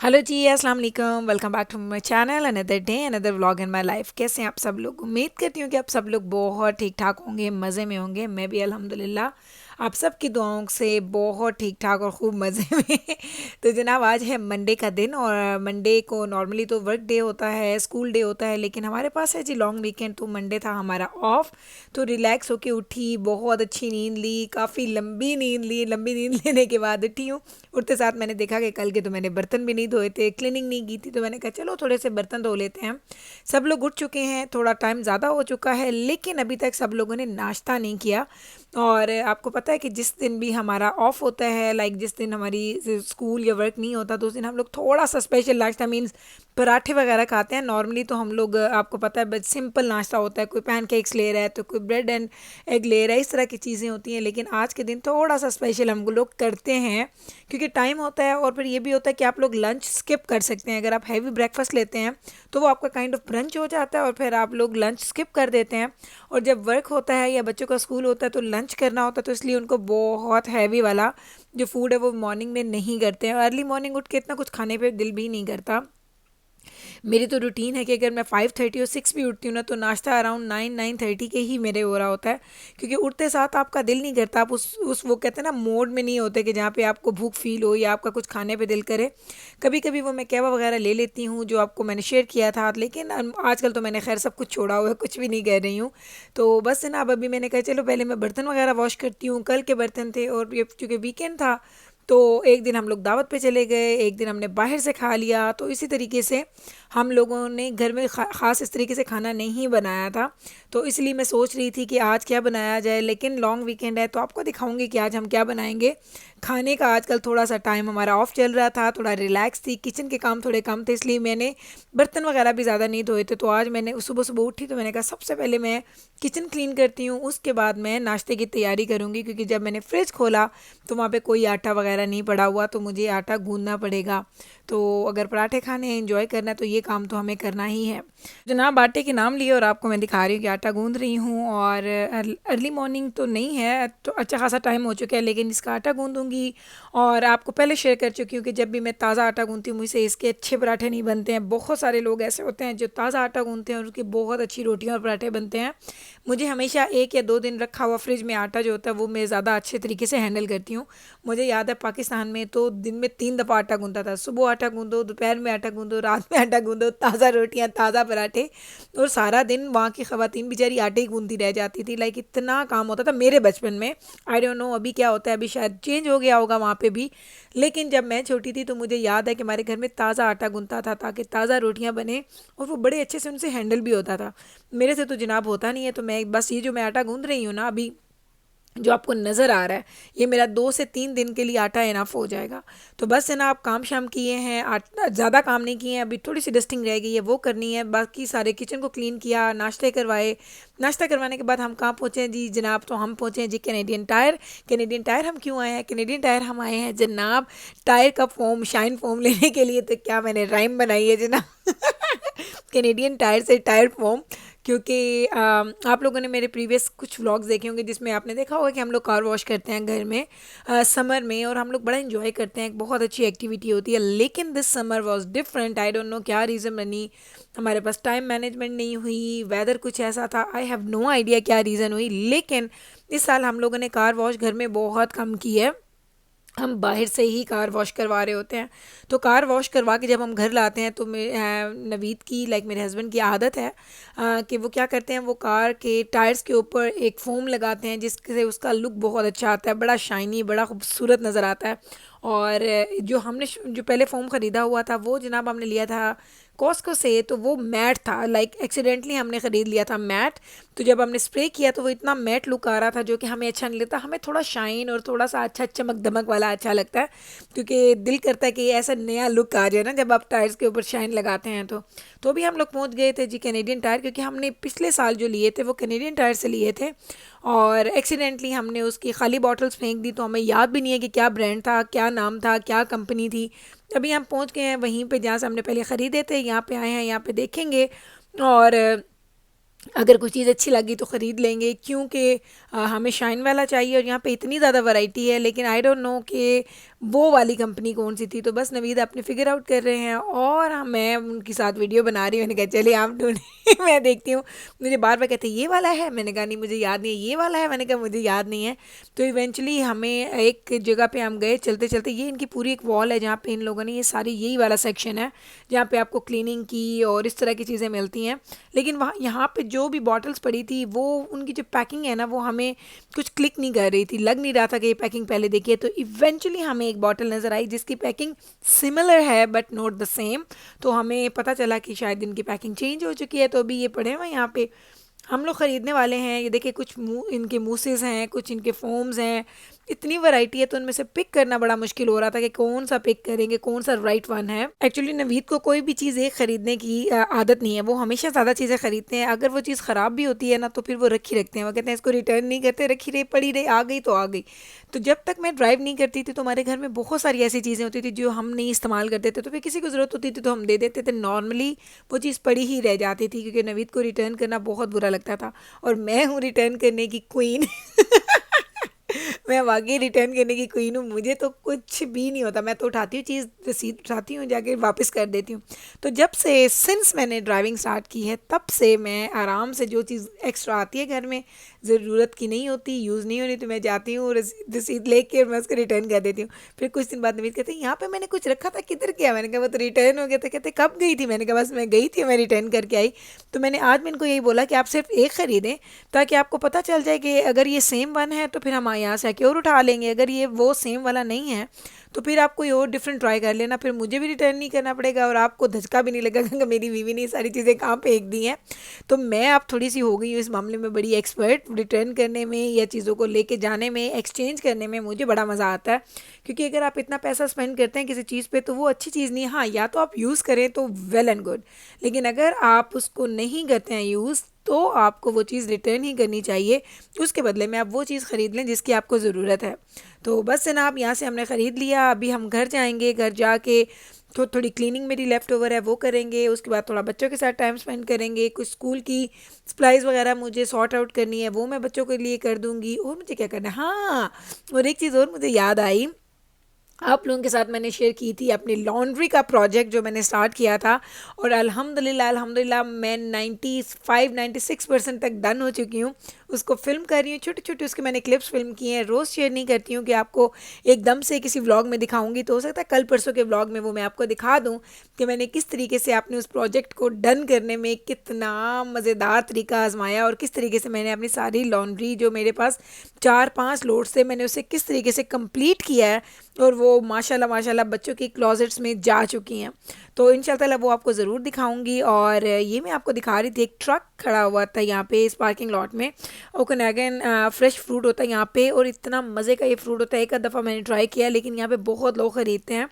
Hello जी, अस्सलाम वालेकुम। Welcome back to my channel. Another day another vlog in my life. कैसे हैं आप सब लोग? उम्मीद करती हूँ कि आप सब लोग बहुत ठीक ठाक होंगे, मज़े में होंगे। मैं भी अल्हम्दुलिल्लाह आप सब की दुआओं से बहुत ठीक ठाक और खूब मज़े में। तो जनाब, आज है मंडे का दिन और मंडे को नॉर्मली तो वर्क डे होता है, स्कूल डे होता है, लेकिन हमारे पास है जी लॉन्ग वीकेंड। तो मंडे था हमारा ऑफ, तो रिलैक्स होके उठी, बहुत अच्छी नींद ली, काफ़ी लंबी नींद ली। लंबी नींद लेने के बाद उठी हूँ। उठते साथ मैंने देखा कि कल के तो मैंने बर्तन भी नहीं धोए थे, क्लीनिंग नहीं की थी, तो मैंने कहा चलो थोड़े से बर्तन धो लेते हैं। सब लोग उठ चुके हैं, थोड़ा टाइम ज़्यादा हो चुका है, लेकिन अभी तक सब लोगों ने नाश्ता नहीं किया। और आपको पता है कि जिस दिन भी हमारा ऑफ होता है, लाइक जिस दिन हमारी स्कूल या वर्क नहीं होता, तो उस दिन हम लोग थोड़ा सा स्पेशल नाश्ता मीन्स पराठे वगैरह खाते हैं। नॉर्मली तो हम लोग आपको पता है बस सिंपल नाश्ता होता है, कोई पैनकेक्स ले रहा है तो कोई ब्रेड एंड एग ले रहा है, इस तरह की चीज़ें होती हैं। लेकिन आज के दिन थोड़ा सा स्पेशल हम लोग करते हैं, क्योंकि टाइम होता है। और फिर ये भी होता है कि आप लोग लंच स्किप कर सकते हैं। अगर आप हैवी ब्रेकफास्ट लेते हैं तो वो आपका काइंड ऑफ ब्रंच हो जाता है, और फिर आप लोग लंच स्किप कर देते हैं। और जब वर्क होता है या बच्चों का स्कूल होता है तो लंच करना होता है, तो इसलिए उनको बहुत हैवी वाला जो फूड है वो मॉर्निंग में नहीं करते हैं। अर्ली मॉर्निंग उठ के इतना कुछ खाने पे दिल भी नहीं करता। मेरी तो रूटीन है कि अगर मैं 5:30 और 6 भी उठती हूँ ना, तो नाश्ता अराउंड 9-9:30 के ही मेरे हो रहा होता है। क्योंकि उठते साथ आपका दिल नहीं करता, आप उस वो कहते हैं ना मोड में नहीं होते कि जहाँ पे आपको भूख फील हो या आपका कुछ खाने पे दिल करे। कभी कभी वो मैं कहवा वगैरह ले लेती हूँ, जो आपको मैंने शेयर किया था, लेकिन आजकल तो मैंने खैर सब कुछ छोड़ा हुआ है, कुछ भी नहीं कर रही हूँ। तो बस है ना, अब अभी मैंने कहा चलो पहले मैं बर्तन वगैरह वॉश करती हूँ। कल के बर्तन थे, और ये चूँकि वीकेंड था तो एक दिन हम लोग दावत पे चले गए, एक दिन हमने बाहर से खा लिया। तो इसी तरीके से हम लोगों ने घर में ख़ास इस तरीके से खाना नहीं बनाया था। तो इसलिए मैं सोच रही थी कि आज क्या बनाया जाए, लेकिन लॉन्ग वीकेंड है तो आपको दिखाऊंगी कि आज हम क्या बनाएंगे। खाने का आजकल थोड़ा सा टाइम हमारा ऑफ चल रहा था, थोड़ा रिलैक्स थी, किचन के काम थोड़े कम थे, इसलिए मैंने बर्तन वगैरह भी ज़्यादा नहीं धोए थे। तो आज मैंने सुबह सुबह उठी तो मैंने कहा सबसे पहले मैं किचन क्लीन करती हूँ, उसके बाद मैं नाश्ते की तैयारी करूँगी। क्योंकि जब मैंने फ्रिज खोला तो वहाँ पे कोई आटा वगैरह नहीं पड़ा हुआ, तो मुझे आटा गूंदना पड़ेगा। तो अगर पराठे खाने हैं, एंजॉय करना है, तो ये काम तो हमें करना ही है। जनाब, आटे के नाम लिए और आपको मैं दिखा रही हूँ कि आटा गूंद रही हूँ। और अर्ली मॉर्निंग तो नहीं है, तो अच्छा खासा टाइम हो चुका है, लेकिन इसका आटा गूंदूंगी। और आपको पहले शेयर कर चुकी हूँ कि जब भी मैं ताज़ा आटा गूंदती हूँ, मुझसे इसके अच्छे पराठे नहीं बनते हैं। बहुत सारे लोग ऐसे होते हैं जो ताज़ा आटा गूंदते हैं और उसकी बहुत अच्छी रोटियाँ और पराठे बनते हैं। मुझे हमेशा 1 या 2 दिन रखा हुआ फ्रिज में आटा जो होता है वो मैं ज़्यादा अच्छे तरीके से हैंडल करती हूँ। मुझे याद है पाकिस्तान में तो दिन में 3 दफ़ा आटा गूंदता था। सुबह आटा गूंदो, दोपहर में आटा गूंदो, रात में आटा गूंदो, ताज़ा रोटियाँ, ताज़ा पराठे। और सारा दिन वहाँ की ख़वातीन बेचारी आटे ही गूंदती रह जाती थी। लाइक इतना काम होता था मेरे बचपन में। आई डोंट नो अभी क्या होता है, अभी शायद चेंज हो गया होगा वहाँ पे भी। लेकिन जब मैं छोटी थी तो मुझे याद है कि हमारे घर में ताज़ा आटा गूंदता था ताकि ताज़ा रोटियाँ बने, और वो बड़े अच्छे से उनसे हैंडल भी होता था। मेरे से तो जनाब होता नहीं है। तो मैं बस ये जो मैं आटा गूंद रही हूँ ना अभी, जो आपको नज़र आ रहा है, ये मेरा 2 से 3 दिन के लिए आटा इनफ हो जाएगा। तो बस है ना, आप काम शाम किए हैं, आटा ज़्यादा काम नहीं किए हैं, अभी थोड़ी सी डस्टिंग रह गई है वो करनी है, बाकी सारे किचन को क्लीन किया, नाश्ते करवाए। नाश्ता करवाने के बाद हम कहाँ पहुँचे हैं जी जनाब? तो हम पहुँचे हैं जी कैनेडियन टायर। कैनेडियन टायर हम क्यों आए हैं? कैनेडियन टायर हम आए हैं जनाब टायर का फोम, शाइन फोम लेने के लिए। तो क्या मैंने राइम बनाई है जनाब? कैनेडियन टायर से टायर फोम। क्योंकि आप लोगों ने मेरे प्रीवियस कुछ व्लॉग्स देखे होंगे जिसमें आपने देखा होगा कि हम लोग कार वॉश करते हैं घर में समर में, और हम लोग बड़ा इन्जॉय करते हैं, एक बहुत अच्छी एक्टिविटी होती है। लेकिन this summer was different. I don't know क्या रीज़न बनी, हमारे पास टाइम मैनेजमेंट नहीं हुई, वेदर कुछ ऐसा था, आई हैव नो आइडिया क्या रीज़न हुई। लेकिन इस साल हम लोगों ने कार वॉश घर में बहुत कम की है। हम बाहर से ही कार वॉश करवा रहे होते हैं। तो कार वॉश करवा के जब हम घर लाते हैं तो नवीद की, लाइक मेरे हस्बैंड की आदत है कि वो क्या करते हैं, वो कार के टायर्स के ऊपर एक फोम लगाते हैं जिससे उसका लुक बहुत अच्छा आता है, बड़ा शाइनी, बड़ा खूबसूरत नज़र आता है। और जो हमने जो पहले फोम ख़रीदा हुआ था वो जनाब हमने लिया था कॉस्को से, तो वो मैट था, लाइक एक्सीडेंटली हमने ख़रीद लिया था मैट। तो जब हमने स्प्रे किया तो वो इतना मैट लुक आ रहा था जो कि हमें अच्छा नहीं लगता। हमें थोड़ा शाइन और थोड़ा सा अच्छा चमक दमक वाला अच्छा लगता है, क्योंकि दिल करता है कि ऐसा नया लुक आ जाए ना जब आप टायर्स के ऊपर शाइन लगाते हैं। तो भी हम लोग पहुंच गए थे जी कैनेडियन टायर, क्योंकि हमने पिछले साल जो लिए थे वो कैनेडियन टायर से लिए थे, और एक्सीडेंटली हमने उसकी खाली बॉटल्स फेंक दी। तो हमें याद भी नहीं है कि क्या ब्रांड था, क्या नाम था, क्या कंपनी थी। अभी हम पहुंच गए हैं वहीं पे जहाँ से हमने पहले ख़रीदे थे, यहाँ पे आए हैं, यहाँ पे देखेंगे। और अगर कोई चीज़ अच्छी लगी तो ख़रीद लेंगे, क्योंकि हमें शाइन वाला चाहिए। और यहाँ पे इतनी ज़्यादा वैरायटी है, लेकिन आई डोंट नो कि वो वाली कंपनी कौन सी थी। तो बस नवीद अपने फिगर आउट कर रहे हैं और मैं उनके साथ वीडियो बना रही हूँ। मैंने कहा चलिए आप ढूंढे मैं देखती हूँ। मुझे बार बार कहते ये वाला है, मैंने कहा नहीं मुझे याद नहीं है, ये वाला है, मैंने कहा मुझे याद नहीं है। तो इवेंचुअली हमें एक जगह पे हम गए चलते चलते, ये इनकी पूरी एक वॉल है जहाँ पे इन लोगों ने ये सारी, यही वाला सेक्शन है जहाँ पे आपको क्लीनिंग की और इस तरह की चीज़ें मिलती हैं। लेकिन वहाँ यहाँ पे जो भी बॉटल्स पड़ी थी वो उनकी जो पैकिंग है ना वो हमें कुछ क्लिक नहीं कर रही थी, लग नहीं रहा था कि ये पैकिंग पहले देखिए। तो इवेंचुअली हमें एक बॉटल नज़र आई जिसकी पैकिंग सिमिलर है बट नॉट द सेम। तो हमें पता चला कि शायद इनकी पैकिंग चेंज हो चुकी है। तो अभी ये पड़े हुए यहाँ पे हम लोग ख़रीदने वाले हैं। ये देखिए कुछ इनके मूसेस हैं, कुछ इनके फोम्स हैं, इतनी वैरायटी है तो उनमें से पिक करना बड़ा मुश्किल हो रहा था कि कौन सा पिक करेंगे, कौन सा राइट वन है। एक्चुअली नवीद को कोई भी चीज़ एक खरीदने की आदत नहीं है, वो हमेशा ज़्यादा चीज़ें खरीदते हैं। अगर वो चीज़ ख़राब भी होती है ना तो फिर वो रखी रखते हैं, वो कहते हैं इसको रिटर्न नहीं करते, रखी रही पड़ी रही, आ गई तो आ गई। तो जब तक मैं ड्राइव नहीं करती थी तो हमारे घर में बहुत सारी ऐसी चीज़ें होती थी जो हम नहीं इस्तेमाल करते थे, तो फिर किसी को ज़रूरत होती थी तो हम दे देते थे। नॉर्मली वो चीज़ पड़ी ही रह जाती थी क्योंकि नवीद को रिटर्न करना बहुत बुरा लगता था और मैं हूँ रिटर्न करने की क्वीन मैं वाकई रिटर्न करने की क्वीन हूँ, मुझे तो कुछ भी नहीं होता। मैं तो उठाती हूँ चीज़, रसीद उठाती हूँ, जाके वापस कर देती हूँ। तो जब से सिंस मैंने ड्राइविंग स्टार्ट की है तब से मैं आराम से जो चीज़ एक्स्ट्रा आती है घर में, ज़रूरत की नहीं होती, यूज़ नहीं हो रही, तो मैं जाती हूँ रसीद लेके मैं उसको रिटर्न कर देती हूँ। फिर कुछ दिन बाद नवीद कहते हैं यहाँ पे मैंने कुछ रखा था, किधर गया? मैंने कहा वो तो रिटर्न हो गया था। कहते कब गई थी? मैंने कहा बस मैं गई थी, मैं रिटर्न करके आई। तो मैंने आज मैं इनको यही बोला कि आप सिर्फ एक ख़रीदें ताकि आपको पता चल जाए कि अगर ये सेम वन है तो फिर हम यहाँ से आके और उठा लेंगे, अगर ये वो सेम वाला नहीं है तो फिर आप कोई और डिफरेंट ट्राई कर लेना, फिर मुझे भी रिटर्न नहीं करना पड़ेगा और आपको धचका भी नहीं लगेगा कि मेरी बीवी ने ये सारी चीज़ें कहाँ फेंक दी हैं। तो मैं अब थोड़ी सी हो गई हूँ इस मामले में बड़ी एक्सपर्ट, रिटर्न करने में या चीज़ों को लेके जाने में, एक्सचेंज करने में मुझे बड़ा मज़ा आता है। क्योंकि अगर आप इतना पैसा स्पेंड करते हैं किसी चीज़ पे तो वो अच्छी चीज़ नहीं है। हाँ, या तो आप यूज़ करें तो वेल एंड गुड, लेकिन अगर आप उसको नहीं करते हैं यूज़ तो आपको वो चीज़ रिटर्न ही करनी चाहिए। उसके बदले में आप वो चीज़ ख़रीद लें जिसकी आपको ज़रूरत है। तो बस जनाब यहाँ से हमने ख़रीद लिया, अभी हम घर जाएंगे, घर जाके तो थोड़ी क्लीनिंग मेरी लेफ़्ट ओवर है वो करेंगे, उसके बाद थोड़ा बच्चों के साथ टाइम स्पेंड करेंगे, कुछ स्कूल की सप्लाइज़ वगैरह मुझे सॉर्ट आउट करनी है वो मैं बच्चों के लिए कर दूँगी। और मुझे क्या करना है, हाँ, और एक चीज़ और मुझे याद आई, आप लोगों के साथ मैंने शेयर की थी अपनी लॉन्ड्री का प्रोजेक्ट जो मैंने स्टार्ट किया था और अल्हम्दुलिल्लाह अल्हम्दुलिल्लाह मैं 96% तक डन हो चुकी हूँ। उसको फिल्म कर रही हूँ, छोटी छोटी उसके मैंने क्लिप्स फिल्म की हैं। रोज़ शेयर नहीं करती हूँ कि आपको एकदम से किसी व्लॉग में दिखाऊंगी, तो हो सकता है कल परसों के व्लॉग में वो मैं आपको दिखा दूँ कि मैंने किस तरीके से अपने उस प्रोजेक्ट को डन करने में कितना मज़ेदार तरीका आजमाया और किस तरीके से मैंने अपनी सारी लॉन्ड्री जो मेरे पास 4-5 लोड्स थे मैंने उसे किस तरीके से कंप्लीट किया है और वो माशाल्लाह माशाल्लाह बच्चों की क्लोजेट्स में जा चुकी हैं। तो इंशाल्लाह वो आपको ज़रूर दिखाऊंगी। और ये मैं आपको दिखा रही थी, एक ट्रक खड़ा हुआ था यहाँ पे इस पार्किंग लॉट में, ओकनागन फ्रेश फ्रूट होता है यहाँ पे और इतना मज़े का ये फ्रूट होता है। एक दफ़ा मैंने ट्राई किया लेकिन यहाँ पे बहुत लोग ख़रीदते हैं।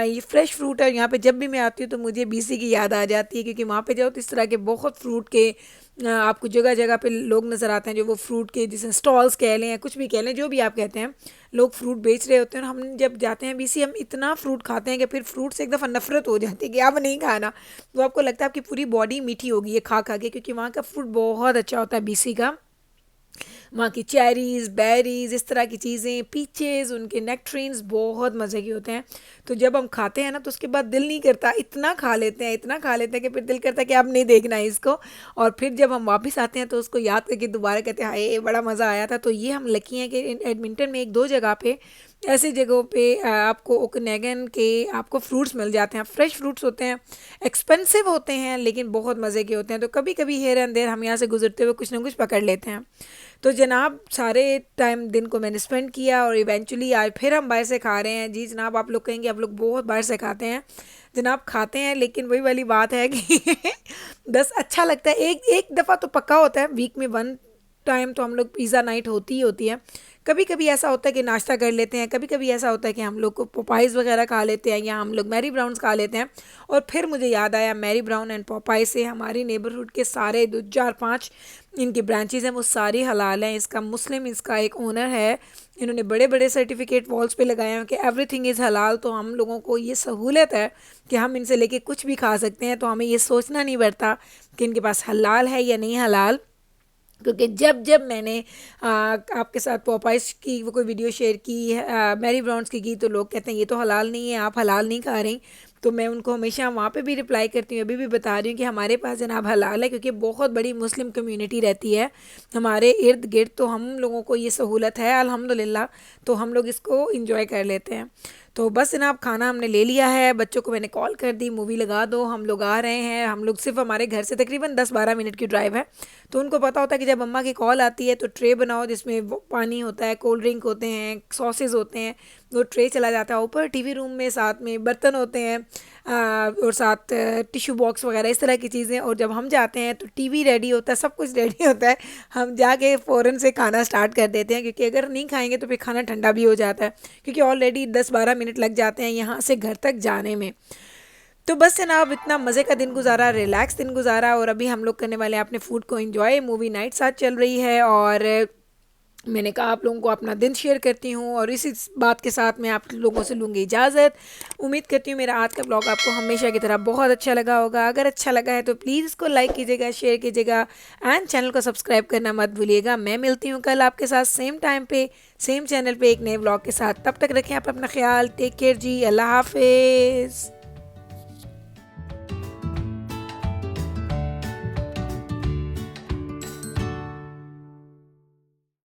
ये फ्रेश फ्रूट है, यहाँ पे जब भी मैं आती हूँ तो मुझे बीसी की याद आ जाती है क्योंकि वहाँ पे जाओ तो इस तरह के बहुत फ्रूट के आपको जगह जगह पे लोग नज़र आते हैं जो वो फ्रूट के जिसे स्टॉल्स कह लें या कुछ भी कह लें, जो भी आप कहते हैं, लोग फ्रूट बेच रहे होते हैं। और हम जब जाते हैं बीसी हम इतना फ्रूट खाते हैं कि फिर फ्रूट से एक दफ़ा नफरत हो जाती है कि अब नहीं खाना। वो आपको लगता है आपकी पूरी बॉडी मीठी होगी ये खा खा के, क्योंकि वहाँ का फ्रूट बहुत अच्छा होता है बीसी का। वहाँ की चेरीज़, बेरीज़, इस तरह की चीज़ें, पीचेज़, उनके नेक्ट्रीन्स बहुत मज़े के होते हैं। तो जब हम खाते हैं ना तो उसके बाद दिल नहीं करता, इतना खा लेते हैं, इतना खा लेते हैं कि फिर दिल करता है कि अब नहीं देखना है इसको। और फिर जब हम वापस आते हैं तो उसको याद करके दोबारा कहते हैं हाय बड़ा मज़ा आया था। तो ये हम लकी हैं कि एडमिंटन में 1-2 जगह पे, ऐसी जगहों पे आपको ओकनेगन के आपको फ्रूट्स मिल जाते हैं। फ्रेश फ्रूट्स होते हैं, एक्सपेंसिव होते हैं लेकिन बहुत मज़े के होते हैं। तो कभी कभी हेयर एंड देयर हम यहाँ से गुजरते हुए कुछ ना कुछ पकड़ लेते हैं। तो जनाब सारे टाइम दिन को मैंने स्पेंड किया और इवेंचुअली आज फिर हम बाहर से खा रहे हैं। जी जनाब, आप लोग कहेंगे आप लोग बहुत बाहर से खाते हैं। जनाब खाते हैं लेकिन वही वाली बात है कि बस अच्छा लगता है। एक एक दफ़ा तो पक्का होता है, वीक में 1 टाइम तो हम लोग पिज़्ज़ा नाइट होती ही होती है। कभी कभी ऐसा होता है कि नाश्ता कर लेते हैं, कभी कभी ऐसा होता है कि हम लोग को पोपाइज़ वगैरह खा लेते हैं या हम लोग मैरी ब्राउन्स खा लेते हैं। और फिर मुझे याद आया मैरी ब्राउन एंड पोपाई से हमारी नेबरहुड के सारे 2-4-5 इनकी ब्रांचेज़ हैं वो सारी हलाल हैं। इसका मुस्लिम इसका एक ओनर है, इन्होंने बड़े बड़े सर्टिफिकेट वॉल्स पे लगाए हैं कि एवरीथिंग इज़ हलाल। तो हम लोगों को ये सहूलत है कि हम इनसे लेके कुछ भी खा सकते हैं, तो हमें ये सोचना नहीं पड़ता कि इनके पास हलाल है या नहीं हलाल। क्योंकि जब जब मैंने आपके साथ पॉपाइज की वो कोई वीडियो शेयर की है, मैरी ब्राउन्स की तो लोग कहते हैं ये तो हलाल नहीं है, आप हलाल नहीं खा रही। तो मैं उनको हमेशा वहाँ पे भी रिप्लाई करती हूँ, अभी भी बता रही हूँ कि हमारे पास जनाब हलाल है, क्योंकि बहुत बड़ी मुस्लिम कम्युनिटी रहती है हमारे इर्द गिर्द। तो हम लोगों को ये सहूलत है अल्हम्दुलिल्लाह, तो हम लोग इसको इंजॉय कर लेते हैं। तो बस जनाब खाना हमने ले लिया है, बच्चों को मैंने कॉल कर दी मूवी लगा दो, हम लोग आ रहे हैं। हम लोग सिर्फ हमारे घर से तकरीबन 10-12 मिनट की ड्राइव है। तो उनको पता होता है कि जब अम्मा की कॉल आती है तो ट्रे बनाओ जिसमें पानी होता है, कोल्ड ड्रिंक होते हैं, सॉसेज होते हैं, वो ट्रे चला जाता है ऊपर। टीवी रूम में साथ में बर्तन होते हैं और साथ टिश्यू बॉक्स वगैरह इस तरह की चीज़ें। और जब हम जाते हैं तो टीवी रेडी होता है, सब कुछ रेडी होता है, हम जाके फ़ौरन से खाना स्टार्ट कर देते हैं, क्योंकि अगर नहीं खाएंगे तो फिर खाना ठंडा भी हो जाता है, क्योंकि ऑलरेडी 10-12 मिनट लग जाते हैं यहाँ से घर तक जाने में। तो बस जनाब इतना मज़े का दिन गुजारा, रिलैक्स दिन गुजारा, और अभी हम लोग करने वाले हैं अपने फूड को एंजॉय। मूवी नाइट साथ चल रही है और मैंने कहा आप लोगों को अपना दिन शेयर करती हूँ, और इसी बात के साथ मैं आप लोगों से लूँगी इजाज़त। उम्मीद करती हूँ मेरा आज का ब्लॉग आपको हमेशा की तरह बहुत अच्छा लगा होगा। अगर अच्छा लगा है तो प्लीज़ इसको लाइक कीजिएगा, शेयर कीजिएगा एंड चैनल को सब्सक्राइब करना मत भूलिएगा। मैं मिलती हूँ कल आपके साथ सेम टाइम पे सेम चैनल पे एक नए ब्लॉग के साथ। तब तक रखें आप अपना ख्याल। टेक केयर जी, अल्लाह हाफिज़।